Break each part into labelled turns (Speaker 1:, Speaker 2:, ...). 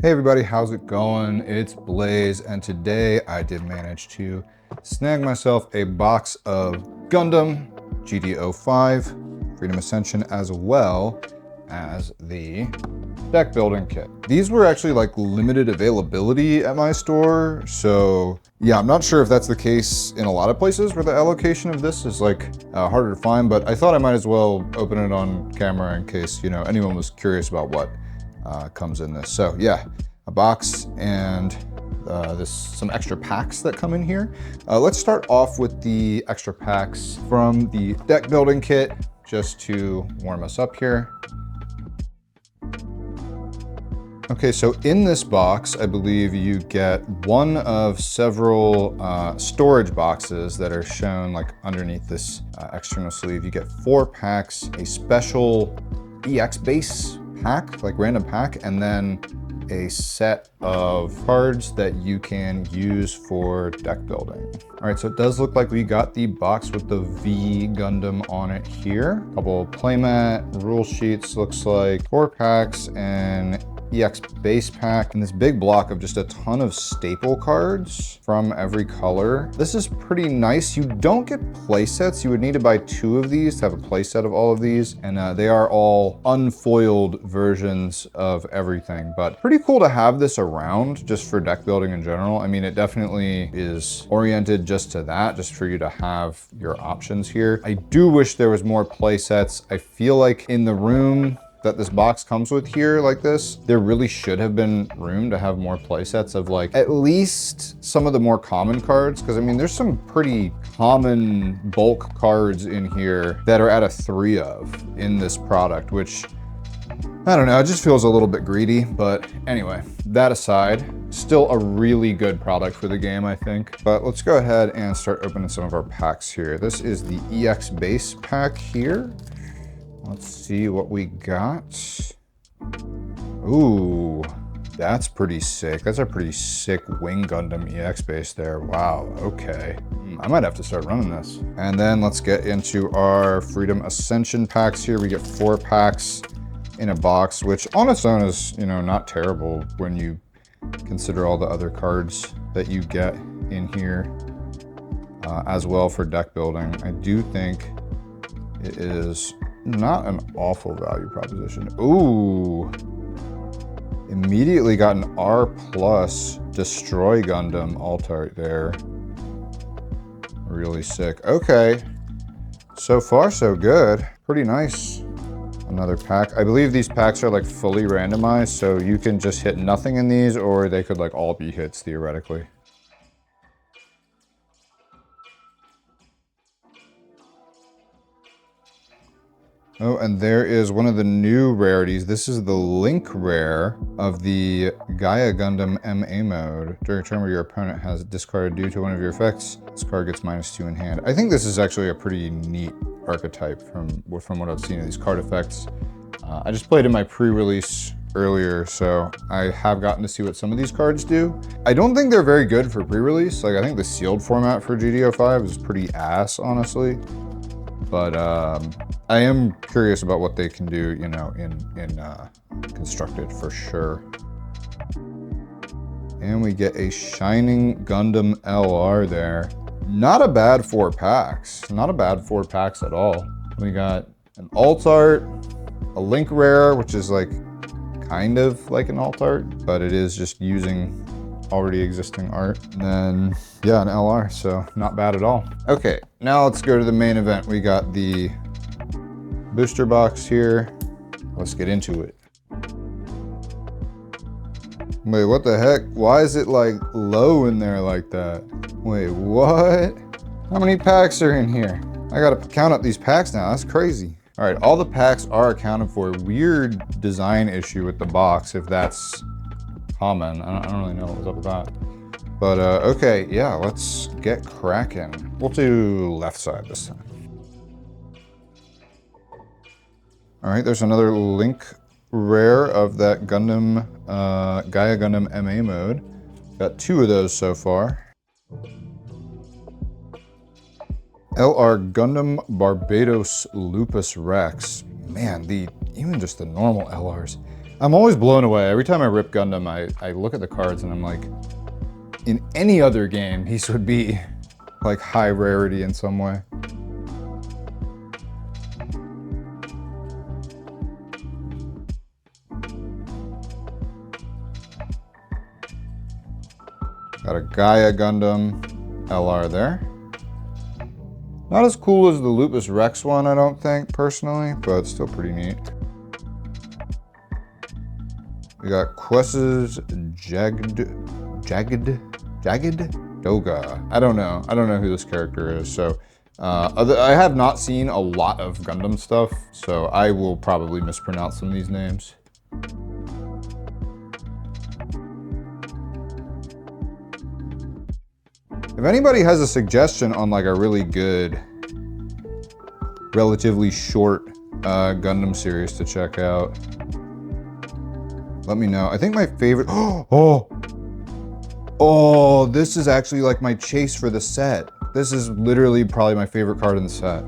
Speaker 1: Hey everybody, how's it going? It's Blaze, and today I did manage to snag myself a box of Gundam GD05 Freedom Ascension, as well as the deck building kit. These were actually like limited availability at my store, so yeah, I'm not sure if that's the case in a lot of places where the allocation of this is like harder to find, but I thought I might as well open it on camera in case, you know, anyone was curious about what comes in this. So yeah, a box and some extra packs that come in here. Let's start off with the extra packs from the deck building kit, just to warm us up here. Okay, so in this box, I believe you get one of several storage boxes that are shown like underneath this external sleeve. You get 4 packs, a special EX base pack, like random pack, and then a set of cards that you can use for deck building. All right, so it does look like we got the box with the V Gundam on it here. A couple playmat, rule sheets, looks like 4 packs, and EX base pack, and this big block of just a ton of staple cards from every color. This is pretty nice. You don't get play sets. You would need to buy 2 of these to have a play set of all of these, and they are all unfoiled versions of everything, but pretty cool to have this around just for deck building in general. I mean, it definitely is oriented just to that, just for you to have your options here. I do wish there was more play sets. I feel like in the room that this box comes with here like this, there really should have been room to have more play sets of like at least some of the more common cards, because I mean there's some pretty common bulk cards in here that are at a 3 of in this product, which I don't know, it just feels a little bit greedy. But anyway, that aside, still a really good product for the game, I think. But let's go ahead and start opening some of our packs here. This is the EX base pack here. Let's see what we got. Ooh, that's pretty sick. That's a pretty sick Wing Gundam EX base there. Wow, okay. I might have to start running this. And then let's get into our Freedom Ascension packs here. We get 4 packs in a box, which on its own is, you know, not terrible when you consider all the other cards that you get in here as well for deck building. I do think it is not an awful value proposition. Ooh, immediately got an R+ Destroy Gundam alt art there. Really sick. Okay, so far so good. Pretty nice. Another pack. I believe these packs are like fully randomized, so you can just hit nothing in these, or they could like all be hits theoretically. Oh, and there is one of the new rarities. This is the Link rare of the Gaia Gundam MA mode. During a turn where your opponent has discarded due to one of your effects, this card gets -2 in hand. I think this is actually a pretty neat archetype from what I've seen of these card effects. I just played in my pre-release earlier, so I have gotten to see what some of these cards do. I don't think they're very good for pre-release. Like, I think the sealed format for GD05 is pretty ass, honestly. But I am curious about what they can do, you know, in constructed for sure. And we get a Shining Gundam LR there. Not a bad 4 packs. Not a bad 4 packs at all. We got an alt art, a Link rare, which is like kind of like an alt art, but it is just using already existing art. And then yeah, an LR, so not bad at all. Okay, now let's go to the main event. We got the booster box here. Let's get into it. Wait, what the heck? Why is it like low in there like that? Wait, what? How many packs are in here? I gotta count up these packs now, that's crazy. All right, all the packs are accounted for. Weird design issue with the box, if that's common. I don't really know what was up with that. But okay, yeah, let's get cracking. We'll do left side this time. All right, there's another Link rare of that Gundam, Gaia Gundam MA mode. Got 2 of those so far. LR Gundam Barbados Lupus Rex. Man, even just the normal LRs I'm always blown away. Every time I rip Gundam, I look at the cards and I'm like, in any other game, these would be like high rarity in some way. Got a Gaia Gundam LR there. Not as cool as the Lupus Rex one, I don't think, personally, but still pretty neat. We got Quest's Jagged Doga. I don't know who this character is. So I have not seen a lot of Gundam stuff, so I will probably mispronounce some of these names. If anybody has a suggestion on like a really good, relatively short Gundam series to check out, let me know. I think my favorite, oh, this is actually like my chase for the set. This is literally probably my favorite card in the set.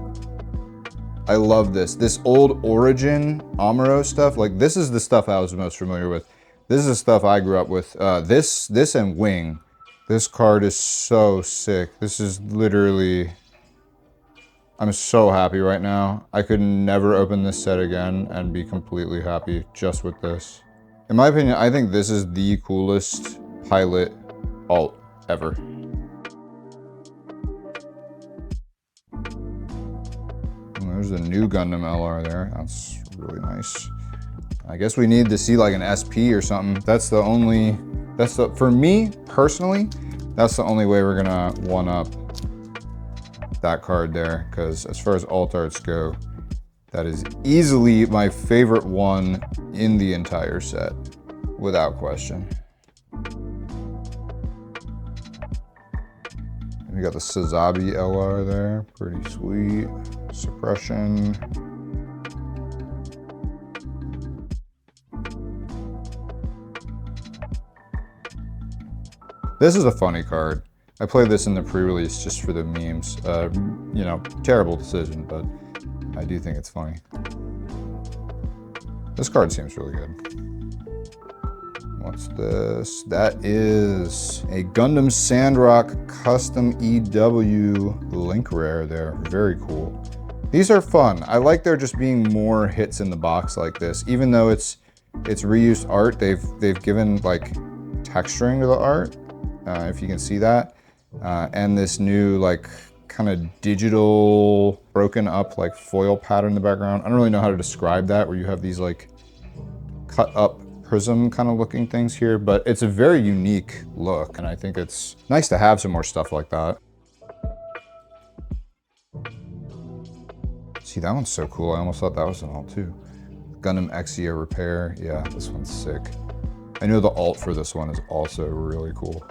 Speaker 1: I love this. This old Origin Amuro stuff, like this is the stuff I was most familiar with. This is the stuff I grew up with. This and Wing. This card is so sick. This is literally, I'm so happy right now. I could never open this set again and be completely happy just with this. In my opinion, I think this is the coolest pilot alt ever. And there's a new Gundam LR there. That's really nice. I guess we need to see like an SP or something. For me personally, that's the only way we're gonna one up that card there, because as far as alt arts go, that is easily my favorite one in the entire set, without question. And we got the Sazabi LR there, pretty sweet. Suppression. This is a funny card. I played this in the pre-release just for the memes. You know, terrible decision, but I do think it's funny. This card seems really good. What's this? That is a Gundam Sandrock Custom EW Link Rare there. Very cool. These are fun. I like there just being more hits in the box like this. Even though it's reused art, they've given like texturing to the art. If you can see that, and this new like kind of digital broken up like foil pattern in the background. I don't really know how to describe that, where you have these like cut up prism kind of looking things here, but it's a very unique look, and I think it's nice to have some more stuff like that. See, that one's so cool. I almost thought that was an alt too. Gundam Exia Repair. Yeah, this one's sick. I know the alt for this one is also really cool.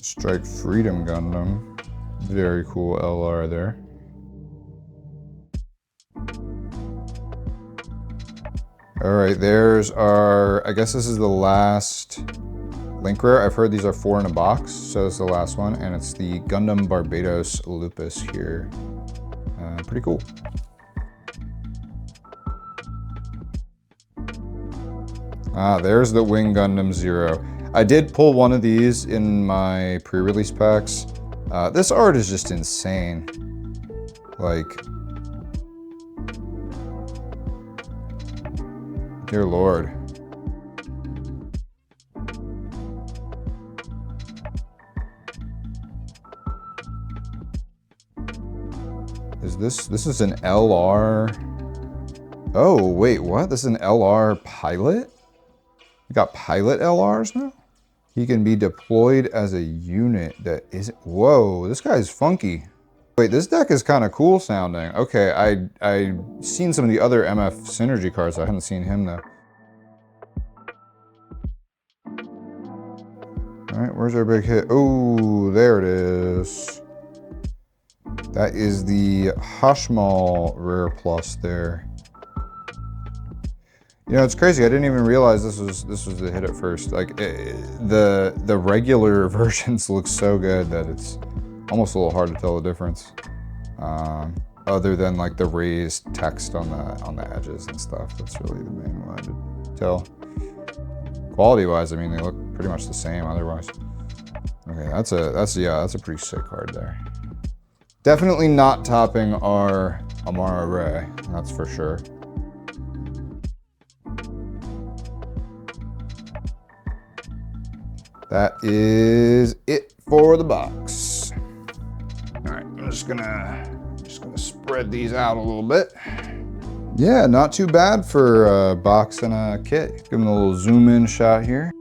Speaker 1: Strike Freedom Gundam. Very cool LR there. All right, there's our, I guess this is the last Link Rare. I've heard these are 4 in a box, so it's the last one, and it's the Gundam Barbados Lupus here. Pretty cool. There's the Wing Gundam Zero. I did pull one of these in my pre-release packs. This art is just insane. Like, dear Lord. This is an LR. Oh, wait, what? This is an LR pilot? We got pilot LRs now? He can be deployed as a unit that isn't, whoa, this guy's funky. Wait, this deck is kind of cool sounding. Okay, I seen some of the other MF Synergy cards. I haven't seen him though. All right, where's our big hit? Oh, there it is. That is the Hashmal Rare Plus there. You know, it's crazy. I didn't even realize this was the hit at first. Like the regular versions look so good that it's almost a little hard to tell the difference. Other than like the raised text on the edges and stuff. That's really the main one to tell. Quality wise, I mean, they look pretty much the same otherwise. Okay, that's a pretty sick card there. Definitely not topping our Amara Ray, that's for sure. That is it for the box. All right, I'm just gonna spread these out a little bit. Yeah, not too bad for a box and a kit. Give them a little zoom in shot here.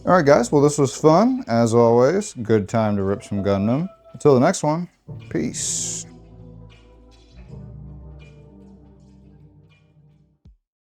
Speaker 1: All right, guys, well, this was fun. As always, good time to rip some Gundam. Until the next one, peace.